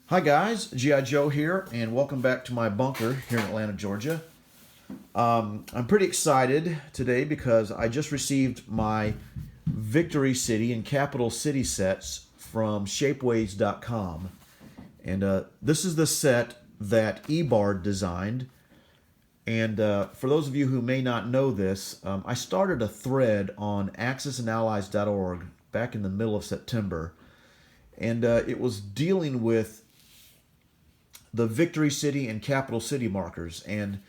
Hi guys, Gijoe here, and welcome back to my bunker here in Atlanta, Georgia. I'm pretty excited today because I just received my Victory City and Capital City sets from Shapeways.com. And this is the set that EBard designed. And for those of you who may not know this, I started a thread on Axis&Allies.org back in the middle of September. And it was dealing with the Victory City and Capital City markers. And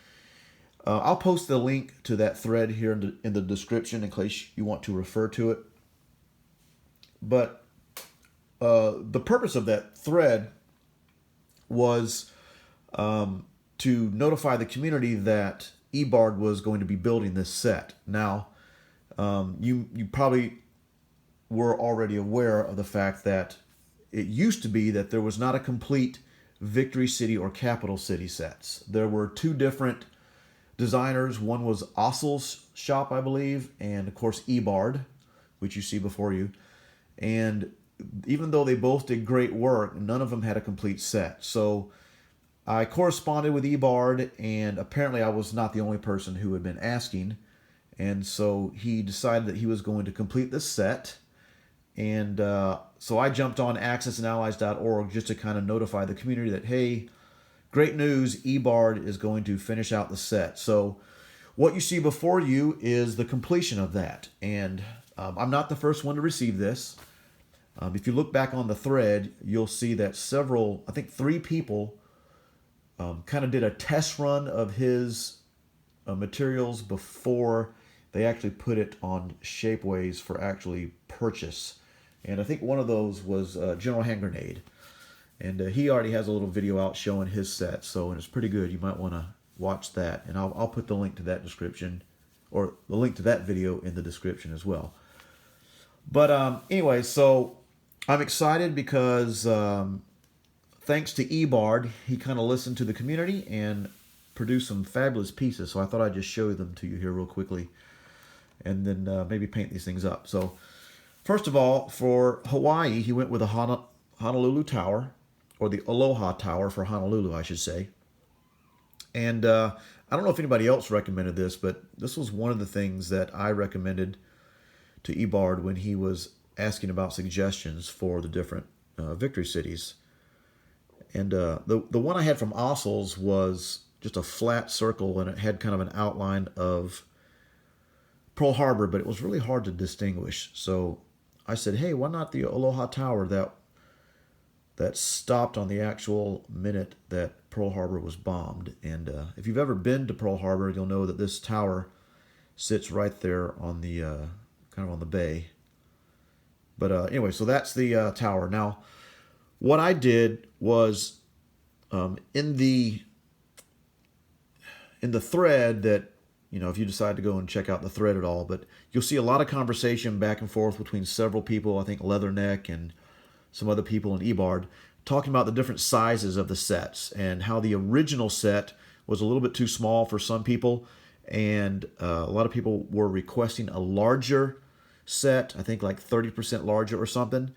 I'll post the link to that thread here in the description in case you want to refer to it. But the purpose of that thread was to notify the community that EBard was going to be building this set. Now, you probably were already aware of the fact that it used to be that there was not a complete Victory City or Capital City sets. There were two different designers. One was Ossel's shop, I believe, and of course EBard, which you see before you. And even though they both did great work, none of them had a complete set. So I corresponded with EBard, and apparently I was not the only person who had been asking. And so he decided that he was going to complete this set. And so I jumped on Axis&Allies.org just to kind of notify the community that, hey, great news, EBard is going to finish out the set. So what you see before you is the completion of that. And I'm not the first one to receive this. If you look back on the thread, you'll see that several, I think 3 people kind of did a test run of his materials before they actually put it on Shapeways for actually purchase. And I think one of those was GeneralHandGrenade. And he already has a little video out showing his set, so and it's pretty good. You might want to watch that. And I'll put the link to that description, or the link to that video in the description as well. But anyway, so I'm excited because thanks to EBard, he kind of listened to the community and produced some fabulous pieces. So I thought I'd just show them to you here real quickly, and then maybe paint these things up. So first of all, for Hawaii, he went with a Honolulu Tower, or the Aloha Tower for Honolulu, I should say. And I don't know if anybody else recommended this, but this was one of the things that I recommended to EBard when he was asking about suggestions for the different Victory Cities. And the one I had from Ossel's was just a flat circle, and it had kind of an outline of Pearl Harbor, but it was really hard to distinguish. So I said, hey, why not the Aloha Tower that stopped on the actual minute that Pearl Harbor was bombed? And if you've ever been to Pearl Harbor, you'll know that this tower sits right there on the kind of on the bay. But anyway, so that's the tower. Now, what I did was in the thread that, you know, if you decide to go and check out the thread at all, but you'll see a lot of conversation back and forth between several people, I think Leatherneck and some other people in EBard, talking about the different sizes of the sets and how the original set was a little bit too small for some people, and a lot of people were requesting a larger set, I think like 30% larger or something.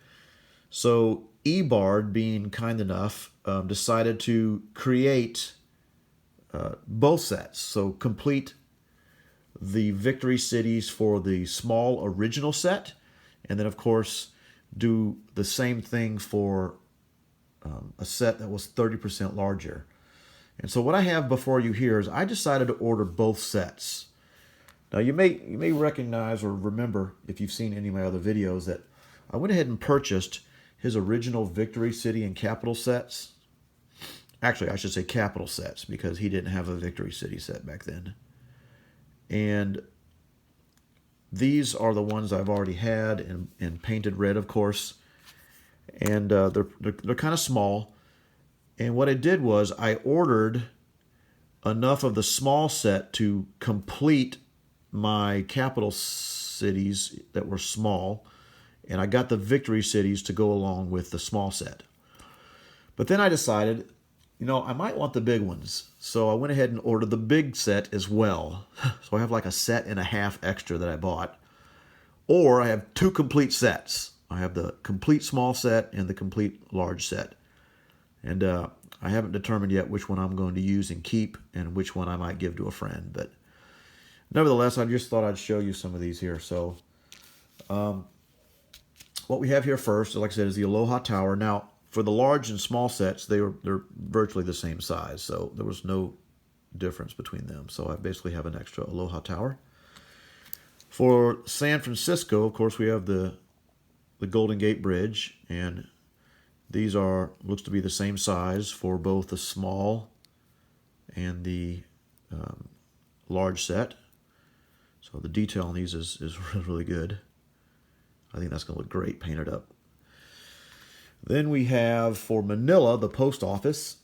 So EBard, being kind enough, decided to create both sets. So complete the Victory Cities for the small original set, and then of course do the same thing for a set that was 30% larger. And so what I have before you here is I decided to order both sets. Now you may recognize or remember, if you've seen any of my other videos, that I went ahead and purchased his original Victory City and Capital sets. Actually, I should say Capital sets, because he didn't have a Victory City set back then. And these are the ones I've already had in painted red, of course. And they're kind of small. And what I did was I ordered enough of the small set to complete my Capital Cities that were small. And I got the Victory Cities to go along with the small set. But then I decided, you know, I might want the big ones. So I went ahead and ordered the big set as well. So I have like a set and a half extra that I bought. Or I have 2 complete sets. I have the complete small set and the complete large set. And I haven't determined yet which one I'm going to use and keep and which one I might give to a friend. But nevertheless, I just thought I'd show you some of these here. So what we have here first, like I said, is the Aloha Tower. Now, for the large and small sets, they're virtually the same size. So there was no difference between them. So I basically have an extra Aloha Tower. For San Francisco, of course, we have the Golden Gate Bridge, and these are, looks to be the same size for both the small and the large set. So the detail on these is really, really good. I think that's going to look great painted up. Then we have for Manila, the post office.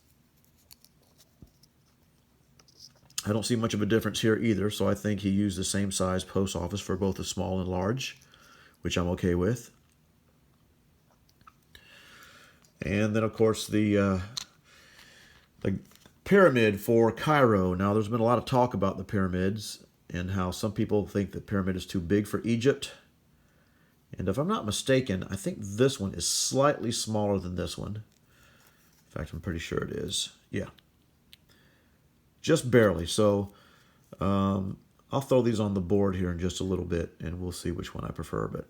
I don't see much of a difference here either, so I think he used the same size post office for both the small and large, which I'm okay with. And then, of course, the pyramid for Cairo. Now, there's been a lot of talk about the pyramids and how some people think the pyramid is too big for Egypt. And if I'm not mistaken, I think this one is slightly smaller than this one. In fact, I'm pretty sure it is. Yeah. Just barely. So I'll throw these on the board here in just a little bit, and we'll see which one I prefer. But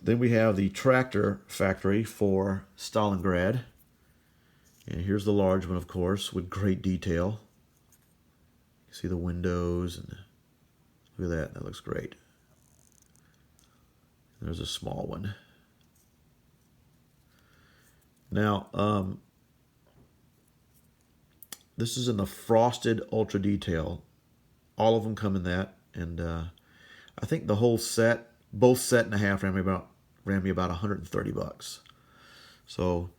then we have the tractor factory for Stalingrad. And here's the large one, of course, with great detail. You see the windows, and look at that. That looks great. There's a small one. Now, this is in the frosted ultra detail. All of them come in that, and I think the whole set, both set and a half, ran me about $130. So,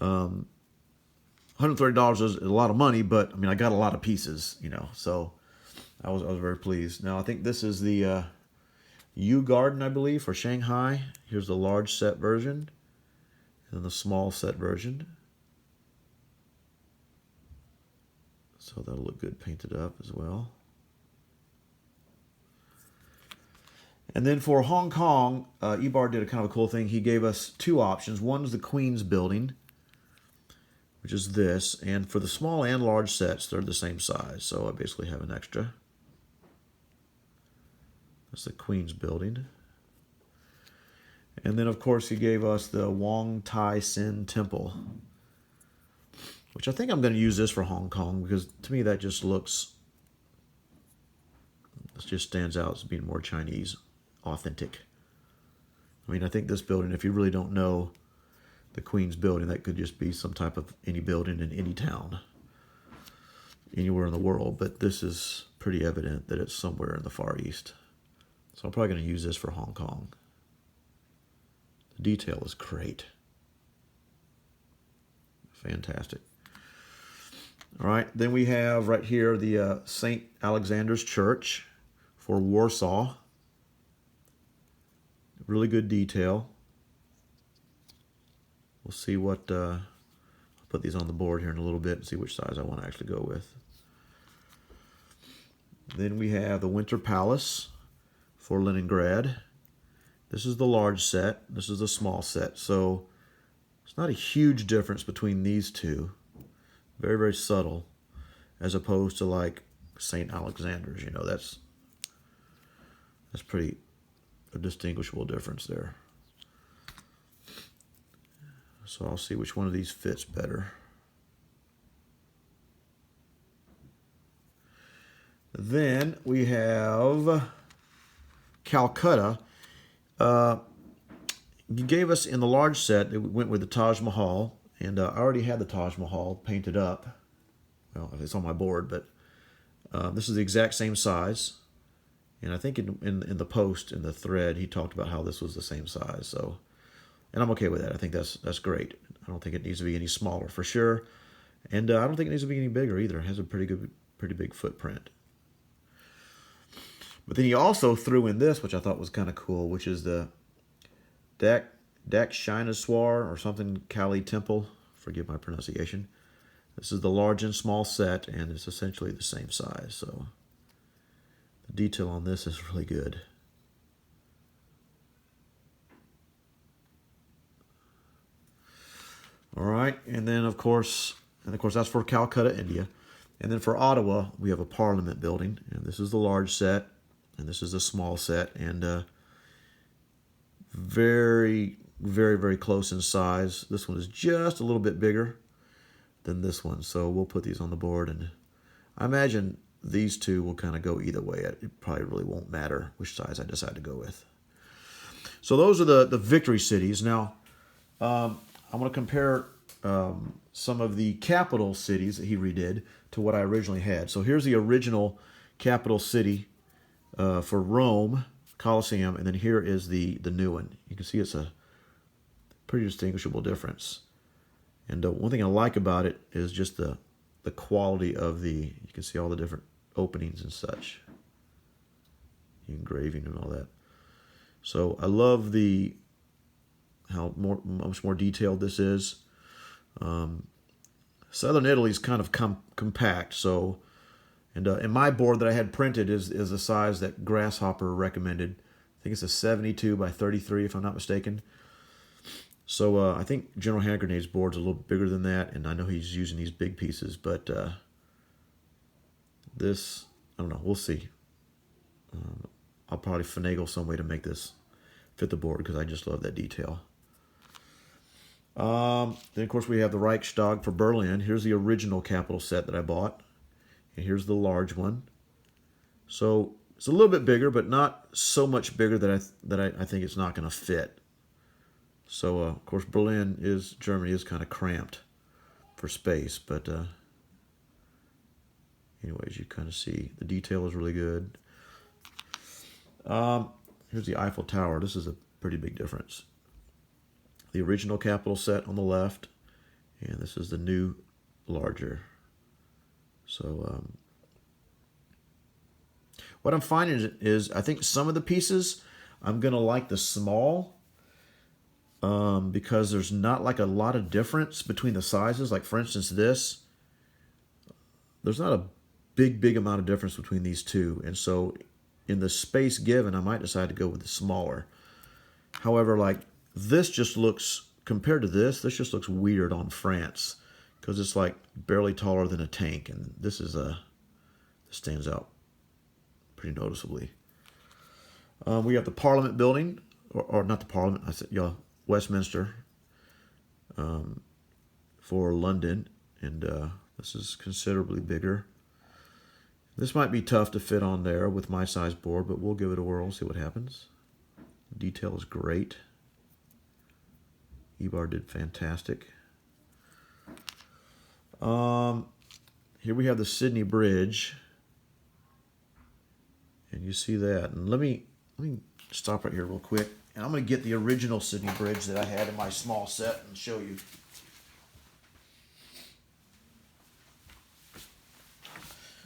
$130 is a lot of money, but I mean, I got a lot of pieces, you know. So, I was very pleased. Now, I think this is the U Garden, I believe, for Shanghai. Here's the large set version, and then the small set version. So that'll look good painted up as well. And then for Hong Kong, EBard did a kind of a cool thing. He gave us two options. One is the Queen's Building, which is this. And for the small and large sets, they're the same size. So I basically have an extra. That's the Queen's Building. And then, of course, he gave us the Wong Tai Sin Temple, which I think I'm going to use this for Hong Kong because to me that just looks, it just stands out as being more Chinese, authentic. I mean, I think this building, if you really don't know the Queen's Building, that could just be some type of any building in any town, anywhere in the world. But this is pretty evident that it's somewhere in the Far East. So I'm probably going to use this for Hong Kong. The detail is great. Fantastic. All right, then we have right here the St. Alexander's Church for Warsaw. Really good detail. We'll see what, I'll put these on the board here in a little bit and see which size I want to actually go with. Then we have the Winter Palace for Leningrad. This is the large set. This is the small set. So it's not a huge difference between these two. Very, very subtle, as opposed to like St. Alexander's. You know, that's pretty a distinguishable difference there. So I'll see which one of these fits better. Then we have Calcutta. You gave us in the large set, it went with the Taj Mahal. And I already had the Taj Mahal painted up. Well, it's on my board, but this is the exact same size. And I think in the post, in the thread, he talked about how this was the same size. So, and I'm okay with that. I think that's great. I don't think it needs to be any smaller for sure. And I don't think it needs to be any bigger either. It has a pretty big footprint. But then he also threw in this, which I thought was kind of cool, which is the Dakshinaswar or something, Kali Temple. Forgive my pronunciation. This is the large and small set, and it's essentially the same size. So the detail on this is really good. All right. right, and then of course that's for Calcutta, India. And then for Ottawa, we have a Parliament building, and this is the large set, and this is the small set, and very, very, very close in size. This one is just a little bit bigger than this one, so we'll put these on the board, and I imagine these two will kind of go either way. It probably really won't matter which size I decide to go with. So those are the victory cities. Now, I'm going to compare some of the capital cities that he redid to what I originally had. So here's the original capital city for Rome, Colosseum, and then here is the new one. You can see it's a pretty distinguishable difference. And one thing I like about it is just the quality of you can see all the different openings and such. Engraving and all that. So I love how much more detailed this is. Southern Italy is kind of compact, so, and my board that I had printed is the size that Grasshopper recommended. I think it's a 72 by 33, if I'm not mistaken. So I think GeneralHandGrenade's board's a little bigger than that, and I know he's using these big pieces, but this, I don't know, we'll see. I'll probably finagle some way to make this fit the board because I just love that detail. Then, of course, we have the Reichstag for Berlin. Here's the original capital set that I bought. And here's the large one. So it's a little bit bigger, but not so much bigger that I think it's not going to fit. So, of course, Germany is kind of cramped for space. But anyways, you kind of see the detail is really good. Here's the Eiffel Tower. This is a pretty big difference. The original capital set on the left, and this is the new, larger. So what I'm finding is I think some of the pieces I'm going to like the small because there's not like a lot of difference between the sizes. Like, for instance, there's not a big amount of difference between these two. And so in the space given, I might decide to go with the smaller. However, like, this just looks, compared to this just looks weird on France because it's like barely taller than a tank, and this stands out pretty noticeably. We have the Parliament building, or not the Parliament, I said, Westminster for London, and this is considerably bigger. This might be tough to fit on there with my size board, but we'll give it a whirl, see what happens. The detail is great. EBard did fantastic. Here we have the Sydney Bridge, and you see that. And let me stop right here real quick, and I'm going to get the original Sydney Bridge that I had in my small set and show you.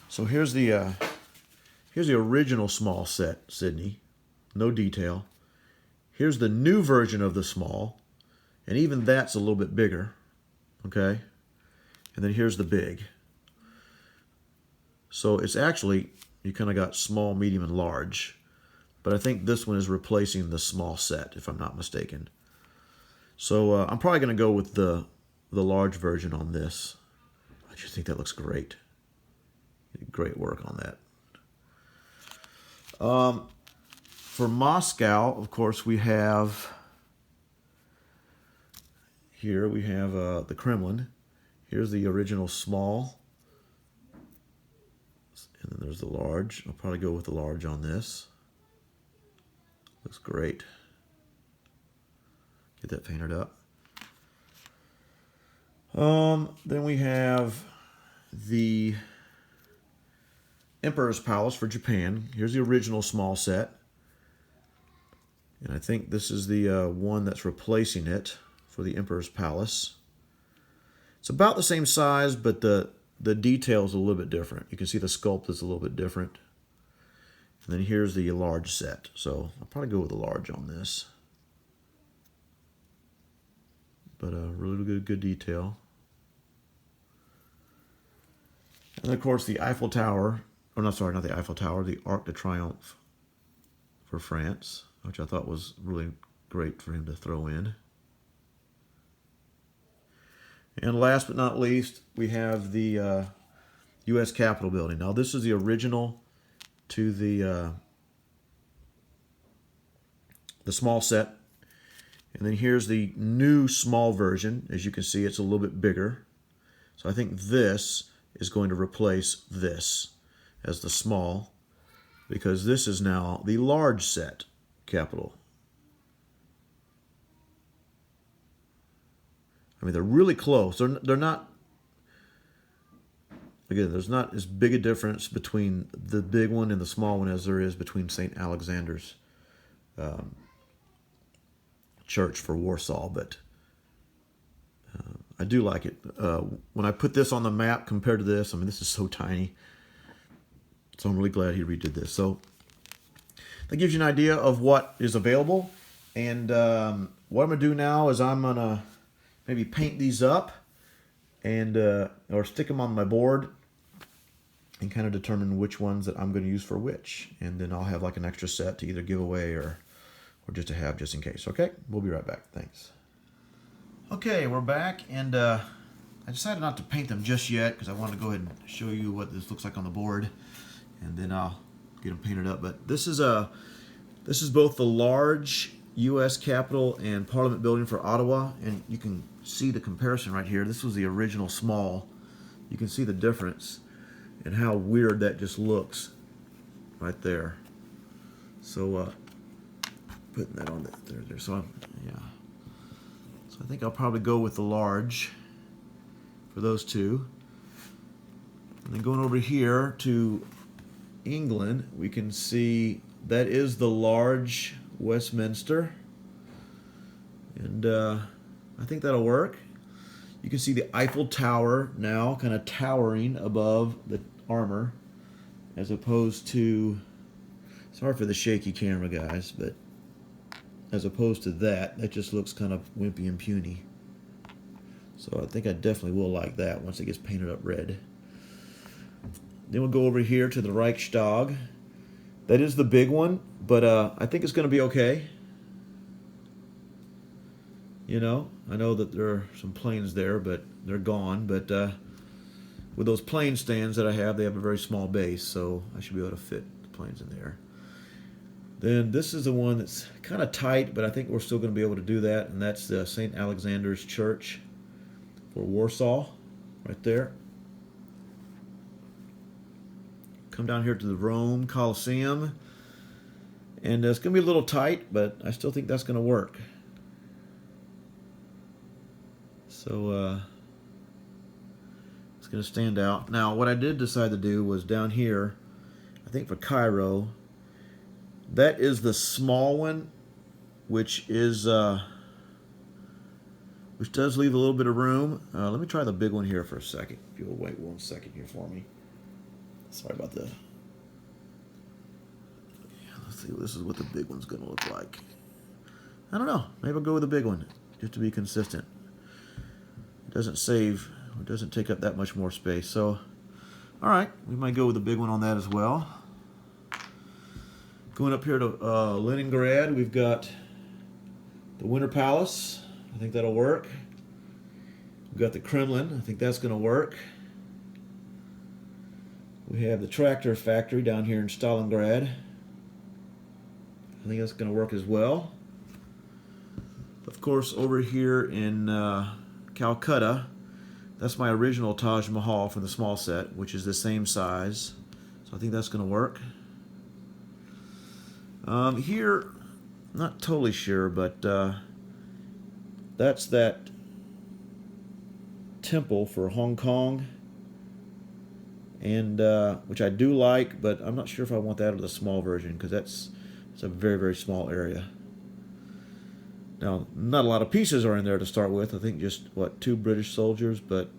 So here's the original small set Sydney, no detail. Here's the new version of the small. And even that's a little bit bigger, okay? And then here's the big. So it's actually, you kind of got small, medium, and large. But I think this one is replacing the small set, if I'm not mistaken. So I'm probably going to go with the large version on this. I just think that looks great. Great work on that. For Moscow, of course, we have... Here we have the Kremlin. Here's the original small. And then there's the large. I'll probably go with the large on this. Looks great. Get that painted up. Then we have the Emperor's Palace for Japan. Here's the original small set. And I think this is the one that's replacing it for the Emperor's Palace. It's about the same size, but the detail is a little bit different. You can see the sculpt is a little bit different. And then here's the large set. So I'll probably go with the large on this. But really good detail. And then, of course, the Eiffel Tower. Oh, no, sorry, not the Eiffel Tower. The Arc de Triomphe for France, which I thought was really great for him to throw in. And last but not least, we have the U.S. Capitol building. Now, this is the original to the small set. And then here's the new small version. As you can see, it's a little bit bigger. So I think this is going to replace this as the small, because this is now the large set Capitol. I mean, they're really close. They're not, again, there's not as big a difference between the big one and the small one as there is between St. Alexander's church for Warsaw, but I do like it. When I put this on the map compared to this, I mean, this is so tiny. So I'm really glad he redid this. So that gives you an idea of what is available. And what I'm going to do now is I'm going to maybe paint these up and or stick them on my board and kind of determine which ones that I'm going to use for which. And then I'll have like an extra set to either give away or just to have just in case. Okay, we'll be right back. Thanks. Okay, we're back, and I decided not to paint them just yet because I wanted to go ahead and show you what this looks like on the board, and then I'll get them painted up. But this is both the large U.S. Capitol and Parliament building for Ottawa, and you can see the comparison right here. This was the original small. You can see the difference and how weird that just looks right there. So putting that on there. So yeah. So I think I'll probably go with the large for those two. And then going over here to England, we can see that is the large Westminster. And I think that'll work. You can see the Eiffel Tower now kind of towering above the armor, as opposed to, sorry for the shaky camera, guys, but as opposed to that just looks kind of wimpy and puny. So I think I definitely will like that once it gets painted up red. Then we'll go over here to the Reichstag. That is the big one, but I think it's going to be okay. You know, I know that there are some planes there, but they're gone. But with those plane stands that I have, they have a very small base, so I should be able to fit the planes in there. Then this is the one that's kind of tight, but I think we're still going to be able to do that, and that's the St. Alexander's Church for Warsaw, right there. Come down here to the Rome Colosseum, and it's going to be a little tight, but I still think that's going to work. So it's going to stand out. Now, what I did decide to do was down here, I think for Cairo, that is the small one, which is which does leave a little bit of room. Let me try the big one here for a second. If you'll wait 1 second here for me. Sorry about that. Yeah, let's see. This is what the big one's going to look like. I don't know. Maybe I'll go with the big one just to be consistent. It doesn't save. It doesn't take up that much more space. So, all right, we might go with the big one on that as well. Going up here to Leningrad, we've got the Winter Palace. I think that'll work. We've got the Kremlin. I think that's going to work. We have the tractor factory down here in Stalingrad. I think that's going to work as well. Of course, over here in Calcutta, that's my original Taj Mahal from the small set, which is the same size. So I think that's going to work. Here, not totally sure, but that's that temple for Hong Kong, and which I do like, but I'm not sure if I want that or the small version, because it's a very, very small area. Now, not a lot of pieces are in there to start with. I think just, what, 2 British soldiers, but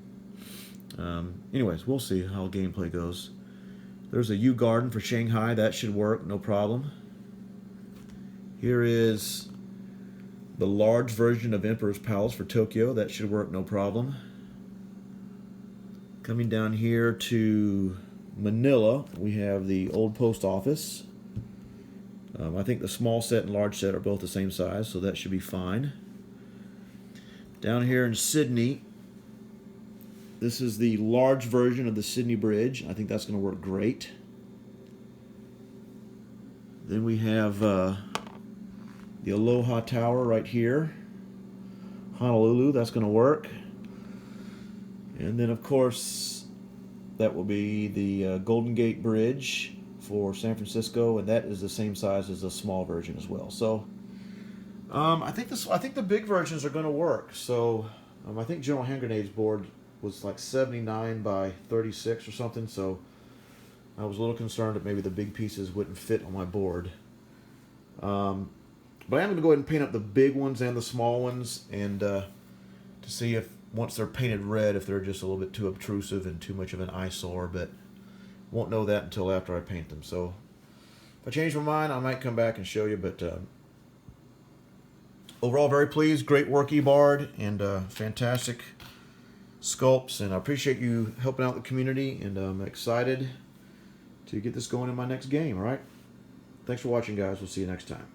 anyways, we'll see how gameplay goes. There's a Yew Garden for Shanghai. That should work, no problem. Here is the large version of Emperor's Palace for Tokyo. That should work, no problem. Coming down here to Manila, we have the old post office. I think the small set and large set are both the same size, so that should be fine. Down here in Sydney, This is the large version of the Sydney Bridge. I think that's going to work great. Then we have the Aloha Tower right here. Honolulu, that's going to work. And then, of course, that will be the Golden Gate Bridge for San Francisco, and that is the same size as the small version as well. So, I think the big versions are going to work. So, I think GeneralHandGrenade's board was like 79 by 36 or something. So, I was a little concerned that maybe the big pieces wouldn't fit on my board. But I am going to go ahead and paint up the big ones and the small ones, and to see if once they're painted red, if they're just a little bit too obtrusive and too much of an eyesore. But won't know that until after I paint them. So if I change my mind, I might come back and show you. But overall, very pleased. Great work, EBard, and fantastic sculpts. And I appreciate you helping out the community, and I'm excited to get this going in my next game. All right? Thanks for watching, guys. We'll see you next time.